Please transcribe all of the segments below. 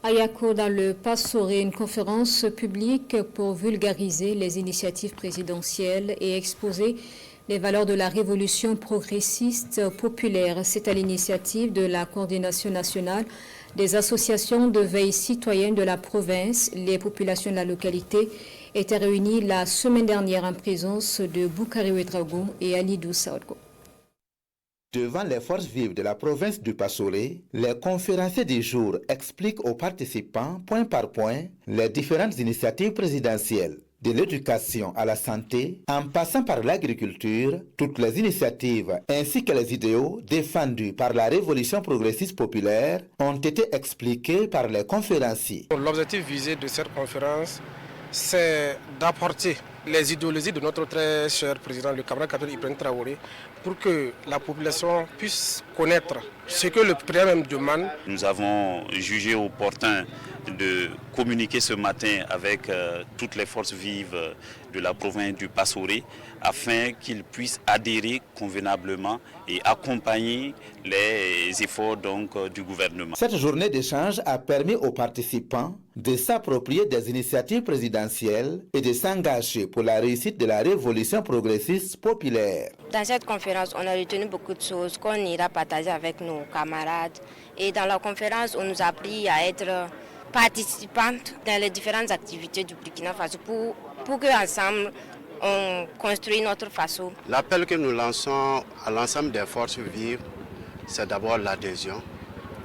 À Yako, dans le Passoré, une conférence publique pour vulgariser les initiatives présidentielles et exposer les valeurs de la révolution progressiste populaire. C'est à l'initiative de la coordination nationale des associations de veille citoyenne de la province. Les populations de la localité étaient réunies la semaine dernière en présence de Boukari Ouedraogo et Alidou Saoudko. Devant les forces vives de la province du Passoré, les conférenciers du jour expliquent aux participants, point par point, les différentes initiatives présidentielles. De l'éducation à la santé, en passant par l'agriculture, toutes les initiatives ainsi que les idéaux défendus par la révolution progressiste populaire ont été expliqués par les conférenciers. L'objectif visé de cette conférence, c'est d'apporter les idéologies de notre très cher président, le camarade Capitaine Ibrahim Traoré, pour que la population puisse connaître ce que le président même demande. Nous avons jugé opportun de communiquer ce matin avec toutes les forces vives de la province du Passoré afin qu'ils puissent adhérer convenablement et accompagner les efforts du gouvernement. Cette journée d'échange a permis aux participants de s'approprier des initiatives présidentielles et de s'engager pour la réussite de la révolution progressiste populaire. Dans cette conférence, on a retenu beaucoup de choses qu'on ira partager avec nos camarades. Et dans la conférence, on nous a appris à être participantes dans les différentes activités du Burkina Faso pour qu'ensemble, on construise notre Faso. L'appel que nous lançons à l'ensemble des forces vives, c'est d'abord l'adhésion,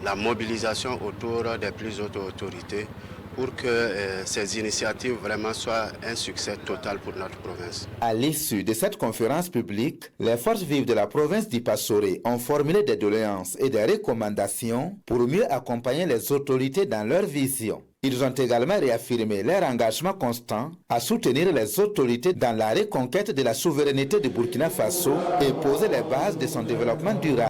la mobilisation autour des plus hautes autorités pour que ces initiatives vraiment soient un succès total pour notre province. À l'issue de cette conférence publique, les forces vives de la province du Passoré ont formulé des doléances et des recommandations pour mieux accompagner les autorités dans leur vision. Ils ont également réaffirmé leur engagement constant à soutenir les autorités dans la reconquête de la souveraineté du Burkina Faso et poser les bases de son développement durable.